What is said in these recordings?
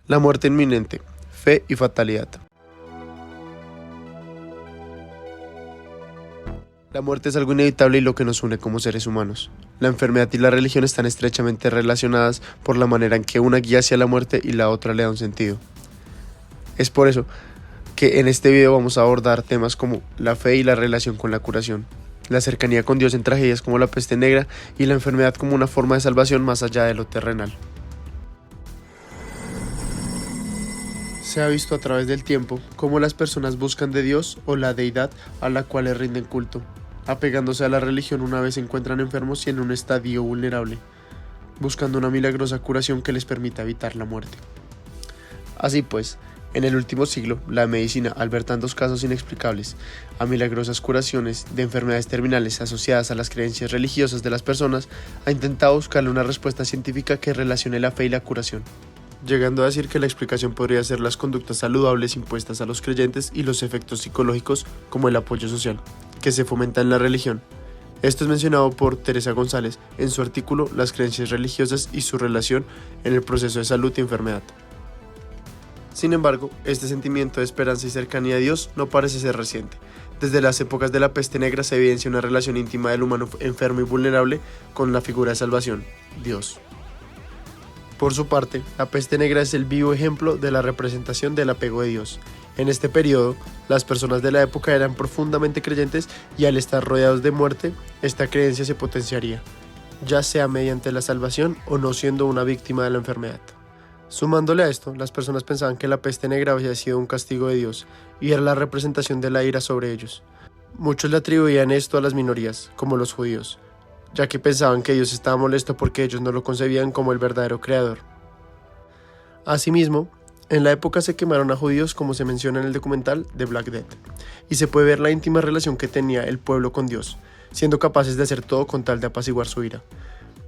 La muerte inminente, fe y fatalidad. La muerte es algo inevitable y lo que nos une como seres humanos. La enfermedad y la religión están estrechamente relacionadas por la manera en que una guía hacia la muerte y la otra le da un sentido. Es por eso que en este video vamos a abordar temas como la fe y la relación con la curación, la cercanía con Dios en tragedias como la peste negra y la enfermedad como una forma de salvación más allá de lo terrenal. Se ha visto a través del tiempo cómo las personas buscan de Dios o la deidad a la cual le rinden culto, apegándose a la religión una vez se encuentran enfermos y en un estadio vulnerable, buscando una milagrosa curación que les permita evitar la muerte. Así pues, en el último siglo, la medicina, al ver tantos casos inexplicables a milagrosas curaciones de enfermedades terminales asociadas a las creencias religiosas de las personas, ha intentado buscarle una respuesta científica que relacione la fe y la curación, llegando a decir que la explicación podría ser las conductas saludables impuestas a los creyentes y los efectos psicológicos como el apoyo social, que se fomenta en la religión. Esto es mencionado por Teresa González en su artículo Las creencias religiosas y su relación en el proceso de salud y enfermedad. Sin embargo, este sentimiento de esperanza y cercanía a Dios no parece ser reciente. Desde las épocas de la peste negra se evidencia una relación íntima del humano enfermo y vulnerable con la figura de salvación, Dios. Por su parte, la peste negra es el vivo ejemplo de la representación del apego de Dios. En este periodo, las personas de la época eran profundamente creyentes y al estar rodeados de muerte, esta creencia se potenciaría, ya sea mediante la salvación o no siendo una víctima de la enfermedad. Sumándole a esto, las personas pensaban que la peste negra había sido un castigo de Dios y era la representación de la ira sobre ellos. Muchos le atribuían esto a las minorías, como los judíos, ya que pensaban que Dios estaba molesto porque ellos no lo concebían como el verdadero creador. Asimismo, en la época se quemaron a judíos como se menciona en el documental The Black Death, y se puede ver la íntima relación que tenía el pueblo con Dios, siendo capaces de hacer todo con tal de apaciguar su ira.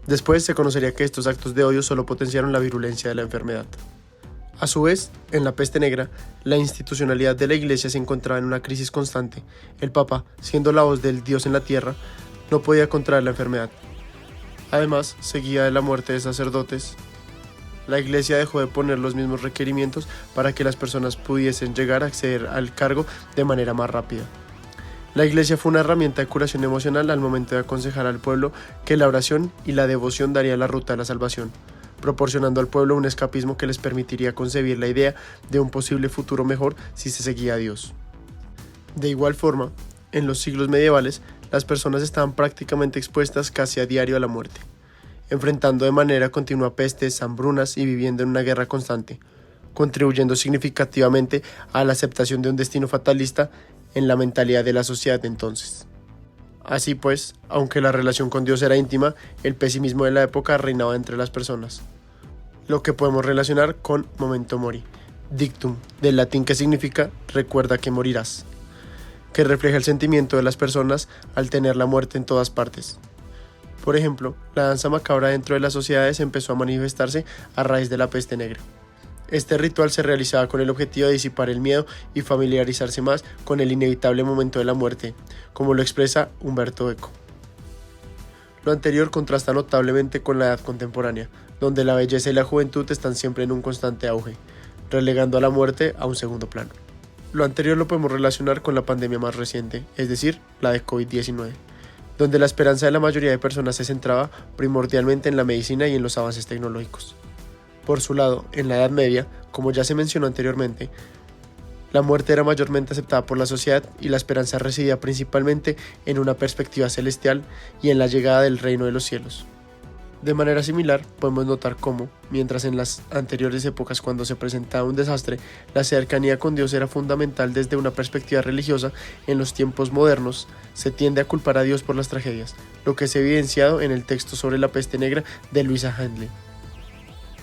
Después se conocería que estos actos de odio solo potenciaron la virulencia de la enfermedad. A su vez, en la peste negra, la institucionalidad de la iglesia se encontraba en una crisis constante. El Papa, siendo la voz del Dios en la tierra, no podía contraer la enfermedad. Además, seguida de la muerte de sacerdotes, la iglesia dejó de poner los mismos requerimientos para que las personas pudiesen llegar a acceder al cargo de manera más rápida. La iglesia fue una herramienta de curación emocional al momento de aconsejar al pueblo que la oración y la devoción daría la ruta a la salvación, proporcionando al pueblo un escapismo que les permitiría concebir la idea de un posible futuro mejor si se seguía a Dios. De igual forma, en los siglos medievales, las personas estaban prácticamente expuestas casi a diario a la muerte, enfrentando de manera continua pestes, hambrunas y viviendo en una guerra constante, contribuyendo significativamente a la aceptación de un destino fatalista en la mentalidad de la sociedad de entonces. Así pues, aunque la relación con Dios era íntima, el pesimismo de la época reinaba entre las personas, lo que podemos relacionar con memento mori, dictum, del latín que significa recuerda que morirás, que refleja el sentimiento de las personas al tener la muerte en todas partes. Por ejemplo, la danza macabra dentro de las sociedades empezó a manifestarse a raíz de la peste negra. Este ritual se realizaba con el objetivo de disipar el miedo y familiarizarse más con el inevitable momento de la muerte, como lo expresa Umberto Eco. Lo anterior contrasta notablemente con la edad contemporánea, donde la belleza y la juventud están siempre en un constante auge, relegando a la muerte a un segundo plano. Lo anterior lo podemos relacionar con la pandemia más reciente, es decir, la de COVID-19, donde la esperanza de la mayoría de personas se centraba primordialmente en la medicina y en los avances tecnológicos. Por su lado, en la Edad Media, como ya se mencionó anteriormente, la muerte era mayormente aceptada por la sociedad y la esperanza residía principalmente en una perspectiva celestial y en la llegada del reino de los cielos. De manera similar, podemos notar cómo, mientras en las anteriores épocas cuando se presentaba un desastre, la cercanía con Dios era fundamental desde una perspectiva religiosa, en los tiempos modernos se tiende a culpar a Dios por las tragedias, lo que es evidenciado en el texto sobre la peste negra de Luisa Handley.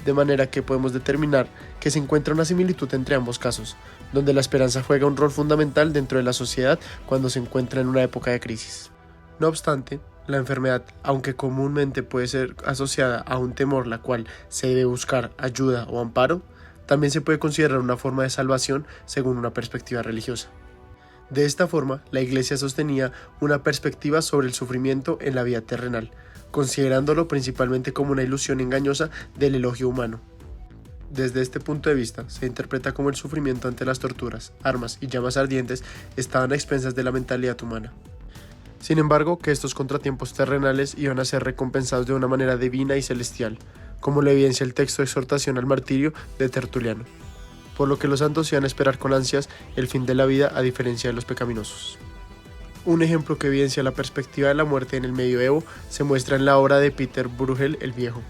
De manera que podemos determinar que se encuentra una similitud entre ambos casos, donde la esperanza juega un rol fundamental dentro de la sociedad cuando se encuentra en una época de crisis. No obstante, la enfermedad, aunque comúnmente puede ser asociada a un temor la cual se debe buscar ayuda o amparo, también se puede considerar una forma de salvación según una perspectiva religiosa. De esta forma, la Iglesia sostenía una perspectiva sobre el sufrimiento en la vida terrenal, considerándolo principalmente como una ilusión engañosa del elogio humano. Desde este punto de vista, se interpreta como el sufrimiento ante las torturas, armas y llamas ardientes estaban a expensas de la mentalidad humana. Sin embargo, que estos contratiempos terrenales iban a ser recompensados de una manera divina y celestial, como lo evidencia el texto de exhortación al martirio de Tertuliano, por lo que los santos iban a esperar con ansias el fin de la vida a diferencia de los pecaminosos. Un ejemplo que evidencia la perspectiva de la muerte en el medioevo se muestra en la obra de Peter Bruegel el Viejo,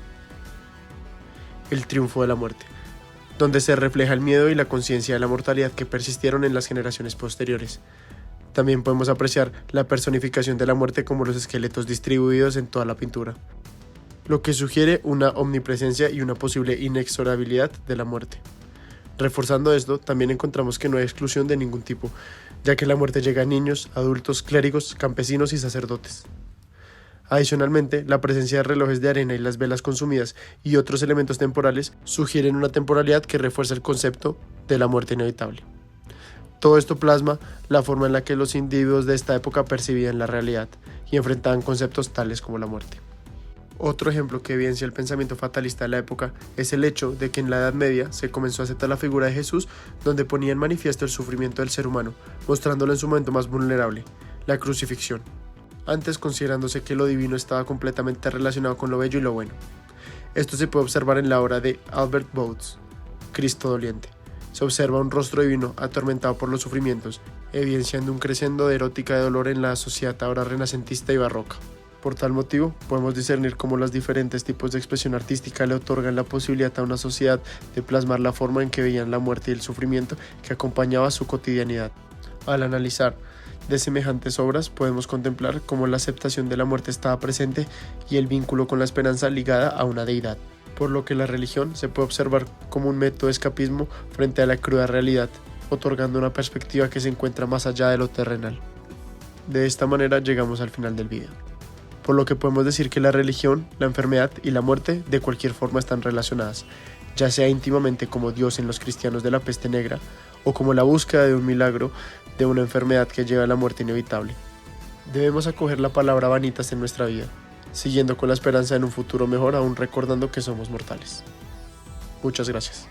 El triunfo de la muerte, donde se refleja el miedo y la conciencia de la mortalidad que persistieron en las generaciones posteriores. También podemos apreciar la personificación de la muerte como los esqueletos distribuidos en toda la pintura, lo que sugiere una omnipresencia y una posible inexorabilidad de la muerte. Reforzando esto, también encontramos que no hay exclusión de ningún tipo, ya que la muerte llega a niños, adultos, clérigos, campesinos y sacerdotes. Adicionalmente, la presencia de relojes de arena y las velas consumidas y otros elementos temporales sugieren una temporalidad que refuerza el concepto de la muerte inevitable. Todo esto plasma la forma en la que los individuos de esta época percibían la realidad y enfrentaban conceptos tales como la muerte. Otro ejemplo que evidencia el pensamiento fatalista de la época es el hecho de que en la Edad Media se comenzó a aceptar la figura de Jesús, donde ponía en manifiesto el sufrimiento del ser humano, mostrándolo en su momento más vulnerable, la crucifixión, antes considerándose que lo divino estaba completamente relacionado con lo bello y lo bueno. Esto se puede observar en la obra de Albert Bowes, Cristo doliente. Se observa un rostro divino atormentado por los sufrimientos, evidenciando un crescendo de erótica de dolor en la sociedad ahora renacentista y barroca. Por tal motivo, podemos discernir cómo los diferentes tipos de expresión artística le otorgan la posibilidad a una sociedad de plasmar la forma en que veían la muerte y el sufrimiento que acompañaba su cotidianidad. Al analizar de semejantes obras, podemos contemplar cómo la aceptación de la muerte estaba presente y el vínculo con la esperanza ligada a una deidad, por lo que la religión se puede observar como un método de escapismo frente a la cruda realidad, otorgando una perspectiva que se encuentra más allá de lo terrenal. De esta manera llegamos al final del video, por lo que podemos decir que la religión, la enfermedad y la muerte de cualquier forma están relacionadas, ya sea íntimamente como Dios en los cristianos de la peste negra, o como la búsqueda de un milagro de una enfermedad que lleva a la muerte inevitable. Debemos acoger la palabra vanitas en nuestra vida, siguiendo con la esperanza en un futuro mejor, aún recordando que somos mortales. Muchas gracias.